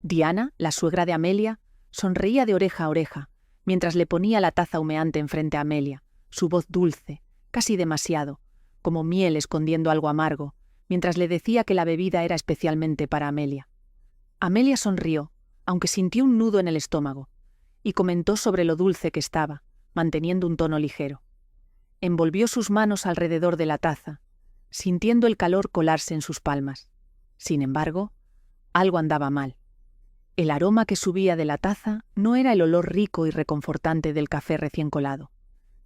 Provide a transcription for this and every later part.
Diana, la suegra de Amelia, sonreía de oreja a oreja, mientras le ponía la taza humeante enfrente a Amelia, su voz dulce, casi demasiado, como miel escondiendo algo amargo, mientras le decía que la bebida era especialmente para Amelia. Amelia sonrió, aunque sintió un nudo en el estómago, y comentó sobre lo dulce que estaba, manteniendo un tono ligero. Envolvió sus manos alrededor de la taza, sintiendo el calor colarse en sus palmas. Sin embargo, algo andaba mal. El aroma que subía de la taza no era el olor rico y reconfortante del café recién colado.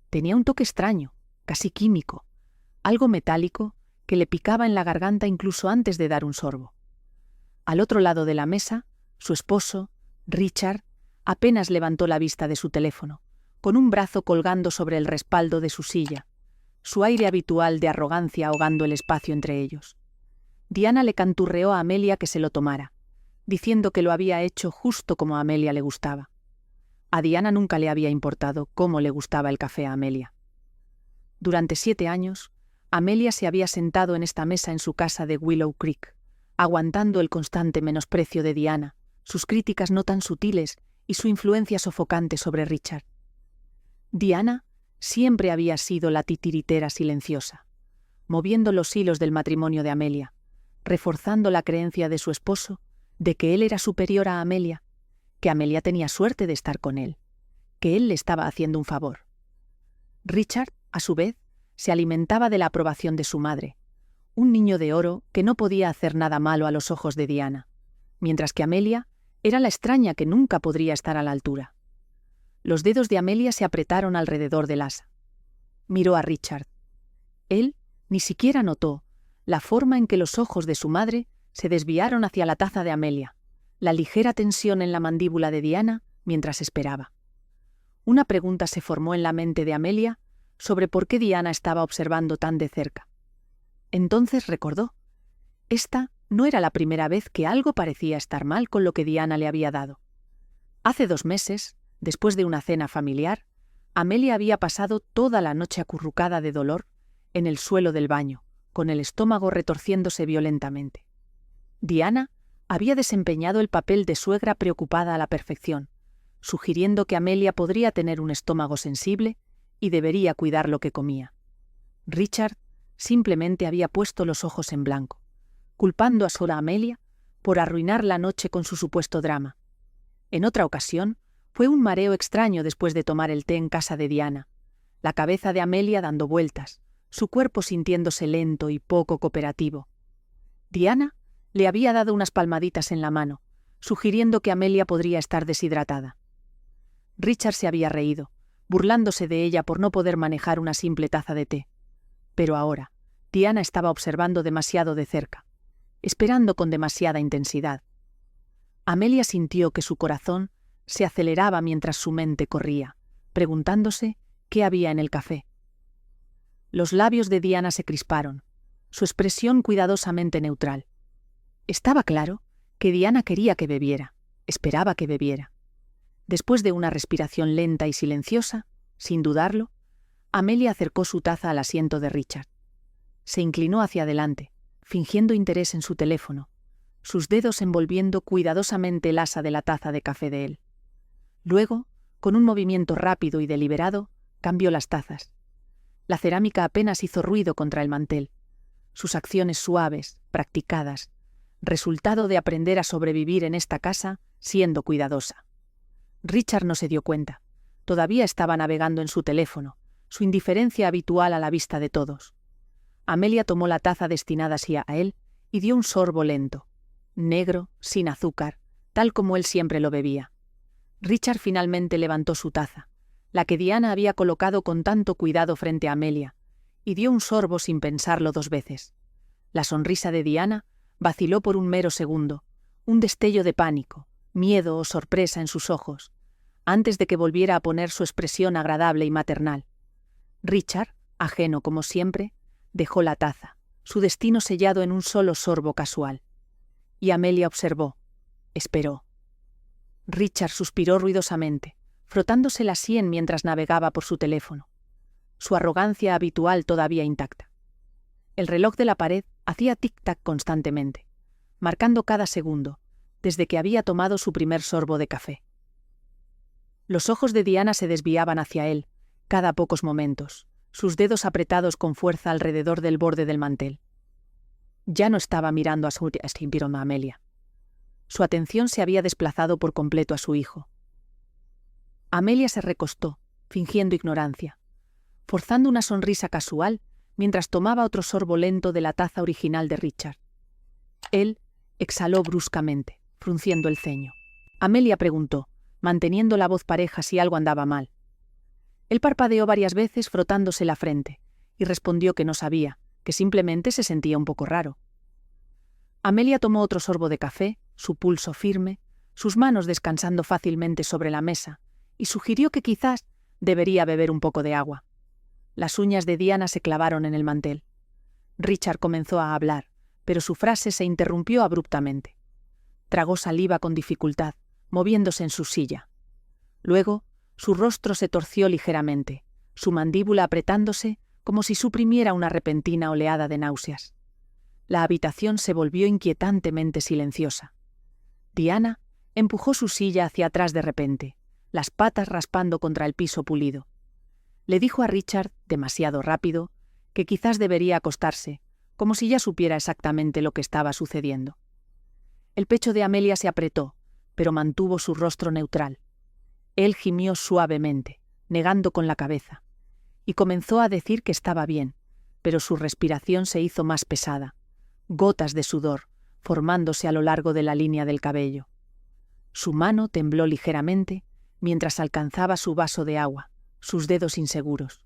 Tenía un toque extraño, casi químico, algo metálico que le picaba en la garganta incluso antes de dar un sorbo. Al otro lado de la mesa, su esposo, Richard, apenas levantó la vista de su teléfono, con un brazo colgando sobre el respaldo de su silla, su aire habitual de arrogancia ahogando el espacio entre ellos. Diana le canturreó a Amelia que se lo tomara, diciendo que lo había hecho justo como a Amelia le gustaba. A Diana nunca le había importado cómo le gustaba el café a Amelia. Durante 7 años, Amelia se había sentado en esta mesa en su casa de Willow Creek, aguantando el constante menosprecio de Diana, sus críticas no tan sutiles y su influencia sofocante sobre Richard. Diana siempre había sido la titiritera silenciosa, moviendo los hilos del matrimonio de Amelia, reforzando la creencia de su esposo de que él era superior a Amelia, que Amelia tenía suerte de estar con él, que él le estaba haciendo un favor. Richard, a su vez, se alimentaba de la aprobación de su madre, un niño de oro que no podía hacer nada malo a los ojos de Diana, mientras que Amelia era la extraña que nunca podría estar a la altura. Los dedos de Amelia se apretaron alrededor del asa. Miró a Richard. Él ni siquiera notó la forma en que los ojos de su madre se desviaron hacia la taza de Amelia, la ligera tensión en la mandíbula de Diana mientras esperaba. Una pregunta se formó en la mente de Amelia sobre por qué Diana estaba observando tan de cerca. Entonces recordó. Esta no era la primera vez que algo parecía estar mal con lo que Diana le había dado. Hace 2 meses, después de una cena familiar, Amelia había pasado toda la noche acurrucada de dolor en el suelo del baño, con el estómago retorciéndose violentamente. Diana había desempeñado el papel de suegra preocupada a la perfección, sugiriendo que Amelia podría tener un estómago sensible y debería cuidar lo que comía. Richard simplemente había puesto los ojos en blanco, culpando a sola Amelia por arruinar la noche con su supuesto drama. En otra ocasión, fue un mareo extraño después de tomar el té en casa de Diana, la cabeza de Amelia dando vueltas, su cuerpo sintiéndose lento y poco cooperativo. Diana le había dado unas palmaditas en la mano, sugiriendo que Amelia podría estar deshidratada. Richard se había reído, burlándose de ella por no poder manejar una simple taza de té. Pero ahora, Diana estaba observando demasiado de cerca, esperando con demasiada intensidad. Amelia sintió que su corazón se aceleraba mientras su mente corría, preguntándose qué había en el café. Los labios de Diana se crisparon, su expresión cuidadosamente neutral. Estaba claro que Diana quería que bebiera, esperaba que bebiera. Después de una respiración lenta y silenciosa, sin dudarlo, Amelia acercó su taza al asiento de Richard. Se inclinó hacia adelante, fingiendo interés en su teléfono, sus dedos envolviendo cuidadosamente el asa de la taza de café de él. Luego, con un movimiento rápido y deliberado, cambió las tazas. La cerámica apenas hizo ruido contra el mantel. Sus acciones suaves, practicadas, resultado de aprender a sobrevivir en esta casa siendo cuidadosa. Richard no se dio cuenta. Todavía estaba navegando en su teléfono, su indiferencia habitual a la vista de todos. Amelia tomó la taza destinada hacia él y dio un sorbo lento, negro, sin azúcar, tal como él siempre lo bebía. Richard finalmente levantó su taza, la que Diana había colocado con tanto cuidado frente a Amelia, y dio un sorbo sin pensarlo 2 veces. La sonrisa de Diana vaciló por un mero segundo, un destello de pánico, miedo o sorpresa en sus ojos, antes de que volviera a poner su expresión agradable y maternal. Richard, ajeno como siempre, dejó la taza, su destino sellado en un solo sorbo casual. Y Amelia observó, esperó. Richard suspiró ruidosamente, frotándose la sien mientras navegaba por su teléfono, su arrogancia habitual todavía intacta. El reloj de la pared hacía tic-tac constantemente, marcando cada segundo, desde que había tomado su primer sorbo de café. Los ojos de Diana se desviaban hacia él, cada pocos momentos, sus dedos apretados con fuerza alrededor del borde del mantel. Ya no estaba mirando a Amelia. Su atención se había desplazado por completo a su hijo. Amelia se recostó, fingiendo ignorancia, forzando una sonrisa casual mientras tomaba otro sorbo lento de la taza original de Richard. Él exhaló bruscamente, frunciendo el ceño. Amelia preguntó, manteniendo la voz pareja si algo andaba mal. Él parpadeó varias veces frotándose la frente, y respondió que no sabía, que simplemente se sentía un poco raro. Amelia tomó otro sorbo de café, su pulso firme, sus manos descansando fácilmente sobre la mesa, y sugirió que quizás debería beber un poco de agua. Las uñas de Diana se clavaron en el mantel. Richard comenzó a hablar, pero su frase se interrumpió abruptamente. Tragó saliva con dificultad, moviéndose en su silla. Luego, su rostro se torció ligeramente, su mandíbula apretándose como si suprimiera una repentina oleada de náuseas. La habitación se volvió inquietantemente silenciosa. Diana empujó su silla hacia atrás de repente, las patas raspando contra el piso pulido. Le dijo a Richard, demasiado rápido, que quizás debería acostarse, como si ya supiera exactamente lo que estaba sucediendo. El pecho de Amelia se apretó, pero mantuvo su rostro neutral. Él gimió suavemente, negando con la cabeza, y comenzó a decir que estaba bien, pero su respiración se hizo más pesada, gotas de sudor formándose a lo largo de la línea del cabello. Su mano tembló ligeramente mientras alcanzaba su vaso de agua, sus dedos inseguros.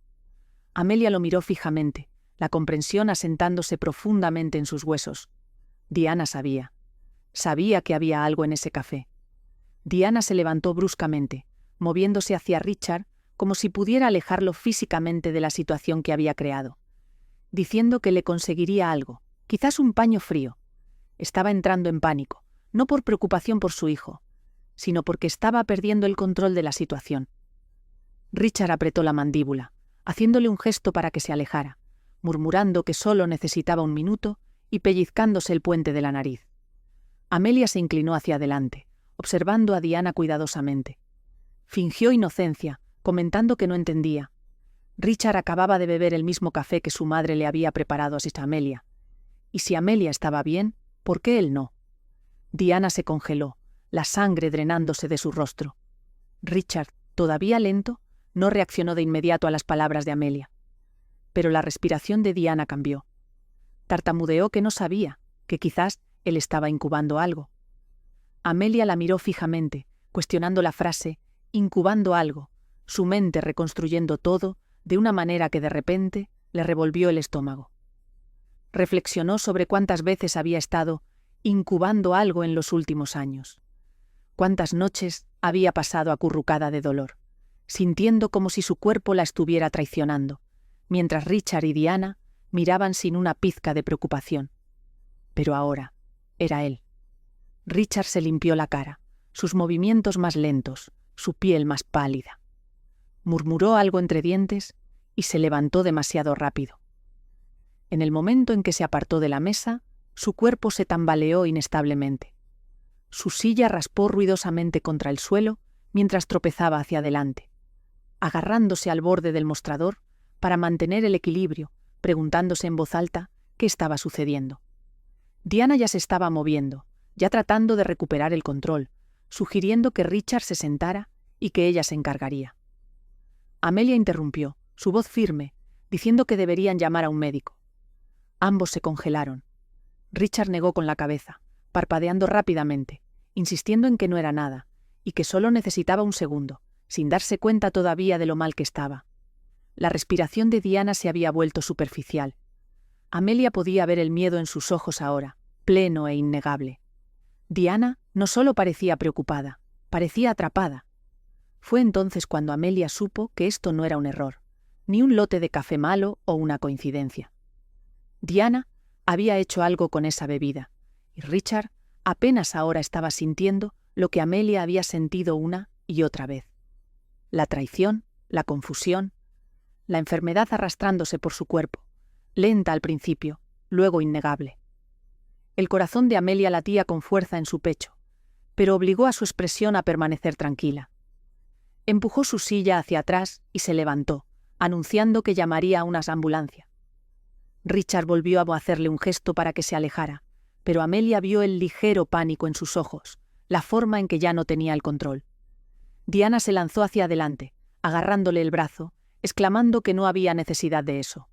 Amelia lo miró fijamente, la comprensión asentándose profundamente en sus huesos. Diana sabía que había algo en ese café. Diana se levantó bruscamente, moviéndose hacia Richard como si pudiera alejarlo físicamente de la situación que había creado, diciendo que le conseguiría algo, quizás un paño frío. Estaba entrando en pánico, no por preocupación por su hijo, sino porque estaba perdiendo el control de la situación. Richard apretó la mandíbula, haciéndole un gesto para que se alejara, murmurando que solo necesitaba un minuto y pellizcándose el puente de la nariz. Amelia se inclinó hacia adelante, observando a Diana cuidadosamente. Fingió inocencia, comentando que no entendía. Richard acababa de beber el mismo café que su madre le había preparado a Amelia. Y si Amelia estaba bien, ¿por qué él no? Diana se congeló, la sangre drenándose de su rostro. Richard, todavía lento, no reaccionó de inmediato a las palabras de Amelia. Pero la respiración de Diana cambió. Tartamudeó que no sabía, que quizás él estaba incubando algo. Amelia la miró fijamente, cuestionando la frase, incubando algo, su mente reconstruyendo todo de una manera que de repente le revolvió el estómago. Reflexionó sobre cuántas veces había estado incubando algo en los últimos años. Cuántas noches había pasado acurrucada de dolor, sintiendo como si su cuerpo la estuviera traicionando, mientras Richard y Diana miraban sin una pizca de preocupación. Pero ahora era él. Richard se limpió la cara, sus movimientos más lentos, su piel más pálida. Murmuró algo entre dientes y se levantó demasiado rápido. En el momento en que se apartó de la mesa, su cuerpo se tambaleó inestablemente. Su silla raspó ruidosamente contra el suelo mientras tropezaba hacia adelante, agarrándose al borde del mostrador para mantener el equilibrio, preguntándose en voz alta qué estaba sucediendo. Diana ya se estaba moviendo, ya tratando de recuperar el control, sugiriendo que Richard se sentara y que ella se encargaría. Amelia interrumpió, su voz firme, diciendo que deberían llamar a un médico. Ambos se congelaron. Richard negó con la cabeza, parpadeando rápidamente, insistiendo en que no era nada, y que solo necesitaba un segundo, sin darse cuenta todavía de lo mal que estaba. La respiración de Diana se había vuelto superficial. Amelia podía ver el miedo en sus ojos ahora, pleno e innegable. Diana no solo parecía preocupada, parecía atrapada. Fue entonces cuando Amelia supo que esto no era un error, ni un lote de café malo o una coincidencia. Diana había hecho algo con esa bebida, y Richard apenas ahora estaba sintiendo lo que Amelia había sentido una y otra vez. La traición, la confusión, la enfermedad arrastrándose por su cuerpo, lenta al principio, luego innegable. El corazón de Amelia latía con fuerza en su pecho, pero obligó a su expresión a permanecer tranquila. Empujó su silla hacia atrás y se levantó, anunciando que llamaría a una ambulancia. Richard volvió a hacerle un gesto para que se alejara, pero Amelia vio el ligero pánico en sus ojos, la forma en que ya no tenía el control. Diana se lanzó hacia adelante, agarrándole el brazo, exclamando que no había necesidad de eso.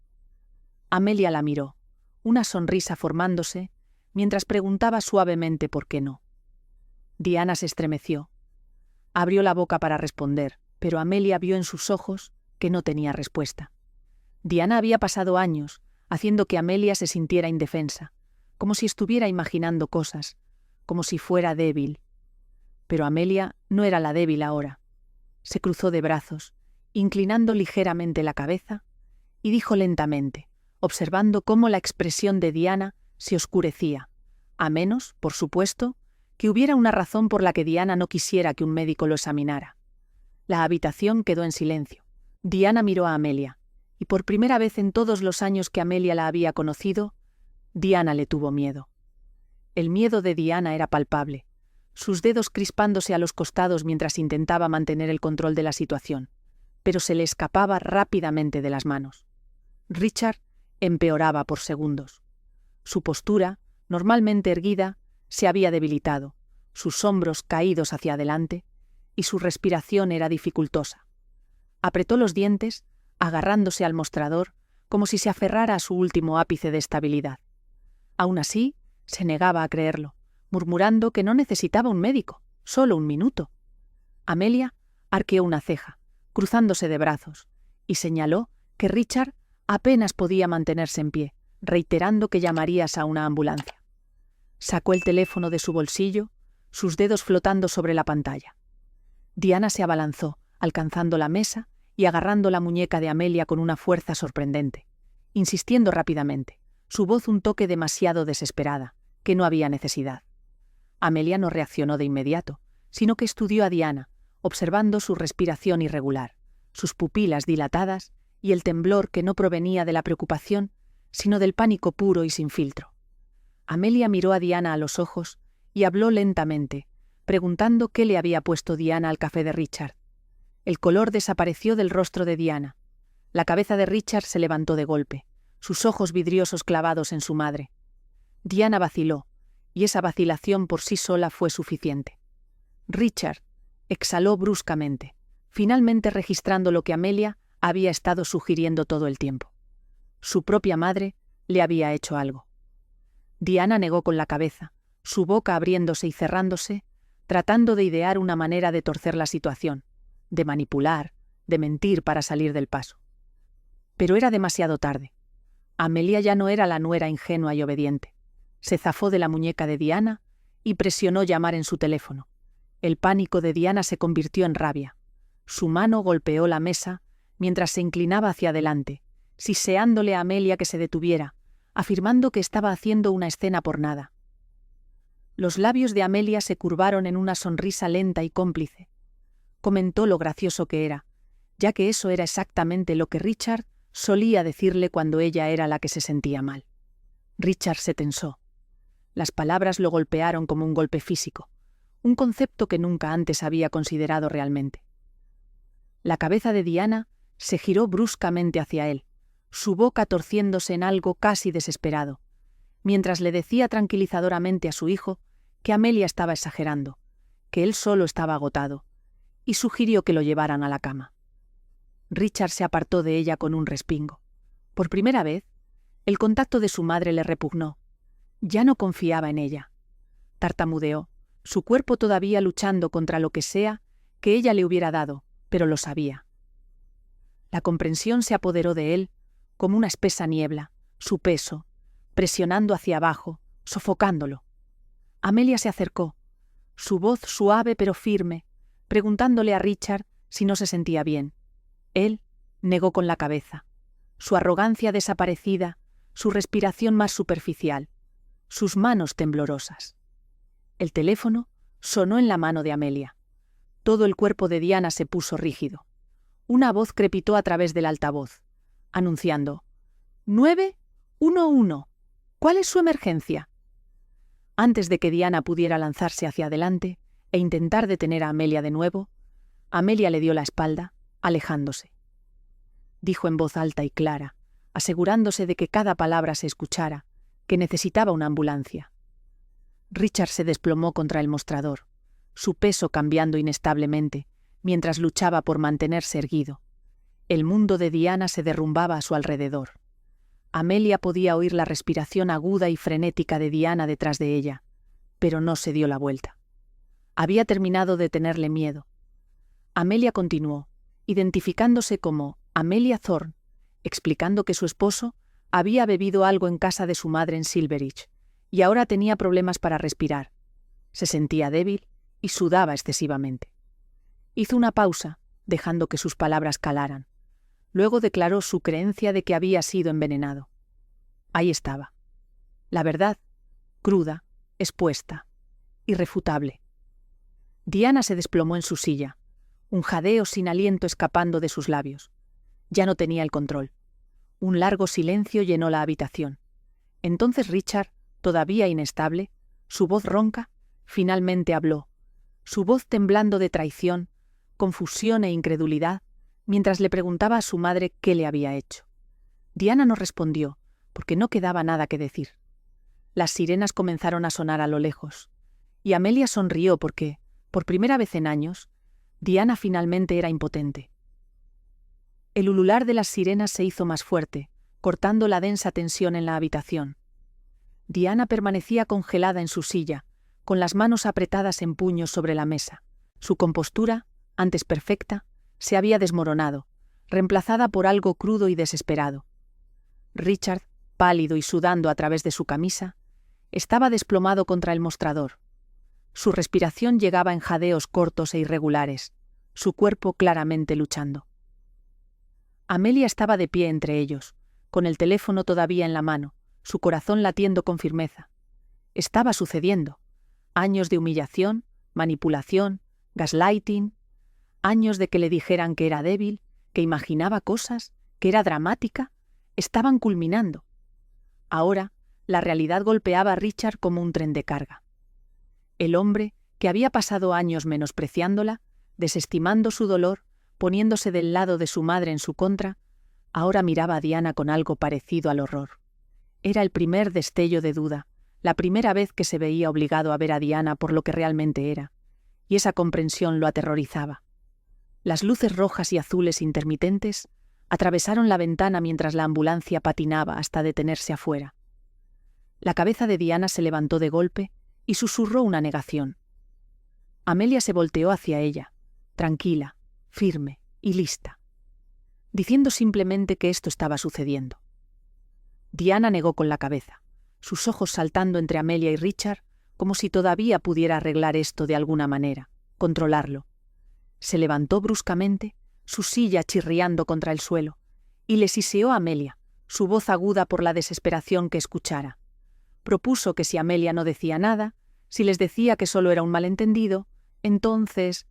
Amelia la miró, una sonrisa formándose, mientras preguntaba suavemente por qué no. Diana se estremeció. Abrió la boca para responder, pero Amelia vio en sus ojos que no tenía respuesta. Diana había pasado años haciendo que Amelia se sintiera indefensa, como si estuviera imaginando cosas, como si fuera débil. Pero Amelia no era la débil ahora. Se cruzó de brazos, inclinando ligeramente la cabeza, y dijo lentamente, observando cómo la expresión de Diana se oscurecía, a menos, por supuesto, que hubiera una razón por la que Diana no quisiera que un médico lo examinara. La habitación quedó en silencio. Diana miró a Amelia, y por primera vez en todos los años que Amelia la había conocido, Diana le tuvo miedo. El miedo de Diana era palpable, sus dedos crispándose a los costados mientras intentaba mantener el control de la situación, pero se le escapaba rápidamente de las manos. Richard empeoraba por segundos. Su postura, normalmente erguida, se había debilitado, sus hombros caídos hacia adelante, y su respiración era dificultosa. Apretó los dientes, agarrándose al mostrador, como si se aferrara a su último ápice de estabilidad. Aún así, se negaba a creerlo, murmurando que no necesitaba un médico, solo un minuto. Amelia arqueó una ceja, cruzándose de brazos, y señaló que Richard apenas podía mantenerse en pie, reiterando que llamarías a una ambulancia. Sacó el teléfono de su bolsillo, sus dedos flotando sobre la pantalla. Diana se abalanzó, alcanzando la mesa y agarrando la muñeca de Amelia con una fuerza sorprendente, insistiendo rápidamente, su voz un toque demasiado desesperada, que no había necesidad. Amelia no reaccionó de inmediato, sino que estudió a Diana, observando su respiración irregular, sus pupilas dilatadas y el temblor que no provenía de la preocupación, sino del pánico puro y sin filtro. Amelia miró a Diana a los ojos y habló lentamente, preguntando qué le había puesto Diana al café de Richard. El color desapareció del rostro de Diana. La cabeza de Richard se levantó de golpe, sus ojos vidriosos clavados en su madre. Diana vaciló, y esa vacilación por sí sola fue suficiente. Richard exhaló bruscamente, finalmente registrando lo que Amelia había estado sugiriendo todo el tiempo. Su propia madre le había hecho algo. Diana negó con la cabeza, su boca abriéndose y cerrándose, tratando de idear una manera de torcer la situación, de manipular, de mentir para salir del paso. Pero era demasiado tarde. Amelia ya no era la nuera ingenua y obediente. Se zafó de la muñeca de Diana y presionó llamar en su teléfono. El pánico de Diana se convirtió en rabia. Su mano golpeó la mesa mientras se inclinaba hacia adelante, siseándole a Amelia que se detuviera, afirmando que estaba haciendo una escena por nada. Los labios de Amelia se curvaron en una sonrisa lenta y cómplice. Comentó lo gracioso que era, ya que eso era exactamente lo que Richard solía decirle cuando ella era la que se sentía mal. Richard se tensó. Las palabras lo golpearon como un golpe físico, un concepto que nunca antes había considerado realmente. La cabeza de Diana se giró bruscamente hacia él, su boca torciéndose en algo casi desesperado, mientras le decía tranquilizadoramente a su hijo que Amelia estaba exagerando, que él solo estaba agotado, y sugirió que lo llevaran a la cama. Richard se apartó de ella con un respingo. Por primera vez, el contacto de su madre le repugnó. Ya no confiaba en ella. Tartamudeó, su cuerpo todavía luchando contra lo que sea que ella le hubiera dado, pero lo sabía. La comprensión se apoderó de él como una espesa niebla, su peso, presionando hacia abajo, sofocándolo. Amelia se acercó, su voz suave pero firme, preguntándole a Richard si no se sentía bien. Él negó con la cabeza, su arrogancia desaparecida, su respiración más superficial, sus manos temblorosas. El teléfono sonó en la mano de Amelia. Todo el cuerpo de Diana se puso rígido. Una voz crepitó a través del altavoz, anunciando: 911. ¿Cuál es su emergencia? Antes de que Diana pudiera lanzarse hacia adelante, e intentar detener a Amelia de nuevo, Amelia le dio la espalda, alejándose. Dijo en voz alta y clara, asegurándose de que cada palabra se escuchara, que necesitaba una ambulancia. Richard se desplomó contra el mostrador, su peso cambiando inestablemente, mientras luchaba por mantenerse erguido. El mundo de Diana se derrumbaba a su alrededor. Amelia podía oír la respiración aguda y frenética de Diana detrás de ella, pero no se dio la vuelta. Había terminado de tenerle miedo. Amelia continuó, identificándose como Amelia Thorne, explicando que su esposo había bebido algo en casa de su madre en Silveridge y ahora tenía problemas para respirar. Se sentía débil y sudaba excesivamente. Hizo una pausa, dejando que sus palabras calaran. Luego declaró su creencia de que había sido envenenado. Ahí estaba. La verdad, cruda, expuesta, irrefutable. Diana se desplomó en su silla, un jadeo sin aliento escapando de sus labios. Ya no tenía el control. Un largo silencio llenó la habitación. Entonces Richard, todavía inestable, su voz ronca, finalmente habló, su voz temblando de traición, confusión e incredulidad, mientras le preguntaba a su madre qué le había hecho. Diana no respondió, porque no quedaba nada que decir. Las sirenas comenzaron a sonar a lo lejos, y Amelia sonrió porque, por primera vez en años, Diana finalmente era impotente. El ulular de las sirenas se hizo más fuerte, cortando la densa tensión en la habitación. Diana permanecía congelada en su silla, con las manos apretadas en puños sobre la mesa. Su compostura, antes perfecta, se había desmoronado, reemplazada por algo crudo y desesperado. Richard, pálido y sudando a través de su camisa, estaba desplomado contra el mostrador. Su respiración llegaba en jadeos cortos e irregulares, su cuerpo claramente luchando. Amelia estaba de pie entre ellos, con el teléfono todavía en la mano, su corazón latiendo con firmeza. Estaba sucediendo. Años de humillación, manipulación, gaslighting, años de que le dijeran que era débil, que imaginaba cosas, que era dramática, estaban culminando. Ahora, la realidad golpeaba a Richard como un tren de carga. El hombre, que había pasado años menospreciándola, desestimando su dolor, poniéndose del lado de su madre en su contra, ahora miraba a Diana con algo parecido al horror. Era el primer destello de duda, la primera vez que se veía obligado a ver a Diana por lo que realmente era, y esa comprensión lo aterrorizaba. Las luces rojas y azules intermitentes atravesaron la ventana mientras la ambulancia patinaba hasta detenerse afuera. La cabeza de Diana se levantó de golpe y susurró una negación. Amelia se volteó hacia ella, tranquila, firme y lista, diciendo simplemente que esto estaba sucediendo. Diana negó con la cabeza, sus ojos saltando entre Amelia y Richard, como si todavía pudiera arreglar esto de alguna manera, controlarlo. Se levantó bruscamente, su silla chirriando contra el suelo, y le siseó a Amelia, su voz aguda por la desesperación que escuchara. Propuso que si Amelia no decía nada, si les decía que solo era un malentendido, entonces...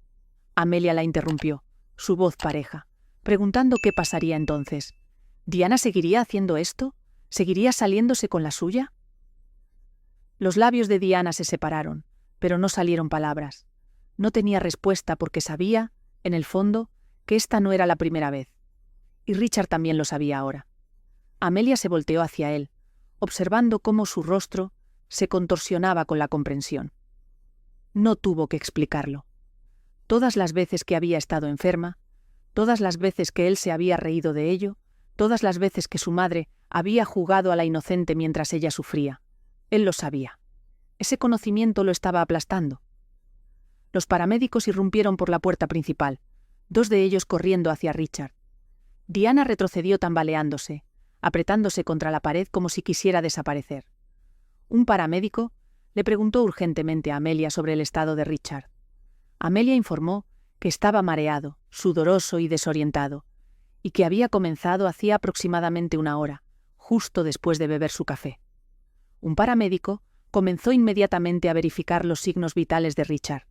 Amelia la interrumpió, su voz pareja, preguntando qué pasaría entonces. ¿Diana seguiría haciendo esto? ¿Seguiría saliéndose con la suya? Los labios de Diana se separaron, pero no salieron palabras. No tenía respuesta porque sabía, en el fondo, que esta no era la primera vez. Y Richard también lo sabía ahora. Amelia se volteó hacia él, observando cómo su rostro se contorsionaba con la comprensión. No tuvo que explicarlo. Todas las veces que había estado enferma, todas las veces que él se había reído de ello, todas las veces que su madre había jugado a la inocente mientras ella sufría, él lo sabía. Ese conocimiento lo estaba aplastando. Los paramédicos irrumpieron por la puerta principal, dos de ellos corriendo hacia Richard. Diana retrocedió tambaleándose, apretándose contra la pared como si quisiera desaparecer. Un paramédico le preguntó urgentemente a Amelia sobre el estado de Richard. Amelia informó que estaba mareado, sudoroso y desorientado, y que había comenzado hacía aproximadamente una hora, justo después de beber su café. Un paramédico comenzó inmediatamente a verificar los signos vitales de Richard,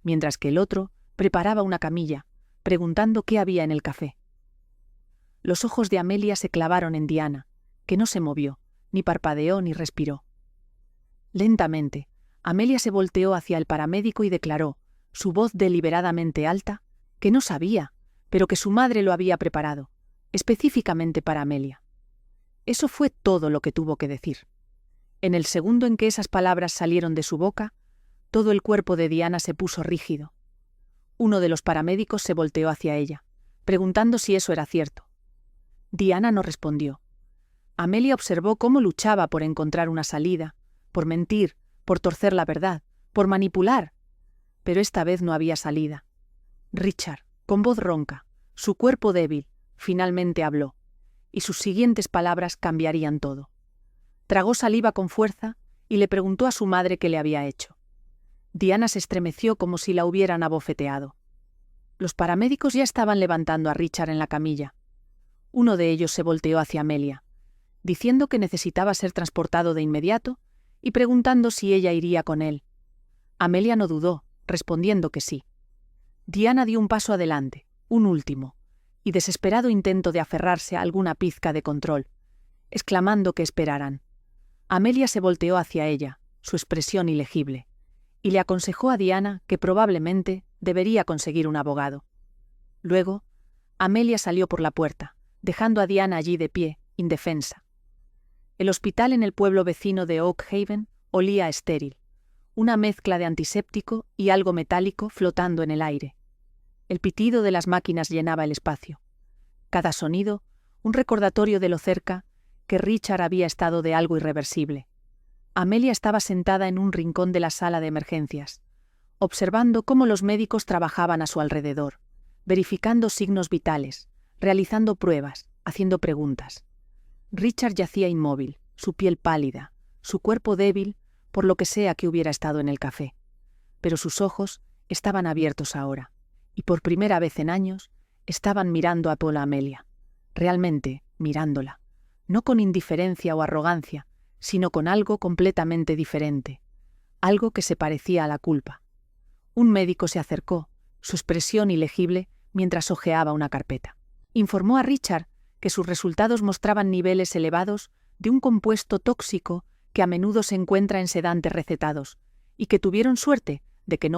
mientras que el otro preparaba una camilla, preguntando qué había en el café. Los ojos de Amelia se clavaron en Diana, que no se movió, ni parpadeó ni respiró. Lentamente, Amelia se volteó hacia el paramédico y declaró, su voz deliberadamente alta, que no sabía, pero que su madre lo había preparado, específicamente para Amelia. Eso fue todo lo que tuvo que decir. En el segundo en que esas palabras salieron de su boca, todo el cuerpo de Diana se puso rígido. Uno de los paramédicos se volteó hacia ella, preguntando si eso era cierto. Diana no respondió. Amelia observó cómo luchaba por encontrar una salida, por mentir, por torcer la verdad, por manipular. Pero esta vez no había salida. Richard, con voz ronca, su cuerpo débil, finalmente habló, y sus siguientes palabras cambiarían todo. Tragó saliva con fuerza y le preguntó a su madre qué le había hecho. Diana se estremeció como si la hubieran abofeteado. Los paramédicos ya estaban levantando a Richard en la camilla. Uno de ellos se volteó hacia Amelia, diciendo que necesitaba ser transportado de inmediato y preguntando si ella iría con él. Amelia no dudó, respondiendo que sí. Diana dio un paso adelante, un último, y desesperado intento de aferrarse a alguna pizca de control, exclamando que esperaran. Amelia se volteó hacia ella, su expresión ilegible, y le aconsejó a Diana que probablemente debería conseguir un abogado. Luego, Amelia salió por la puerta, dejando a Diana allí de pie, indefensa. El hospital en el pueblo vecino de Oak Haven olía a estéril, una mezcla de antiséptico y algo metálico flotando en el aire. El pitido de las máquinas llenaba el espacio. Cada sonido, un recordatorio de lo cerca que Richard había estado de algo irreversible. Amelia estaba sentada en un rincón de la sala de emergencias, observando cómo los médicos trabajaban a su alrededor, verificando signos vitales, realizando pruebas, haciendo preguntas. Richard yacía inmóvil, su piel pálida, su cuerpo débil, por lo que sea que hubiera estado en el café. Pero sus ojos estaban abiertos ahora, y por primera vez en años estaban mirando a Paula Amelia, realmente mirándola, no con indiferencia o arrogancia, sino con algo completamente diferente, algo que se parecía a la culpa. Un médico se acercó, su expresión ilegible, mientras hojeaba una carpeta. Informó a Richard que sus resultados mostraban niveles elevados de un compuesto tóxico que a menudo se encuentra en sedantes recetados, y que tuvieron suerte de que no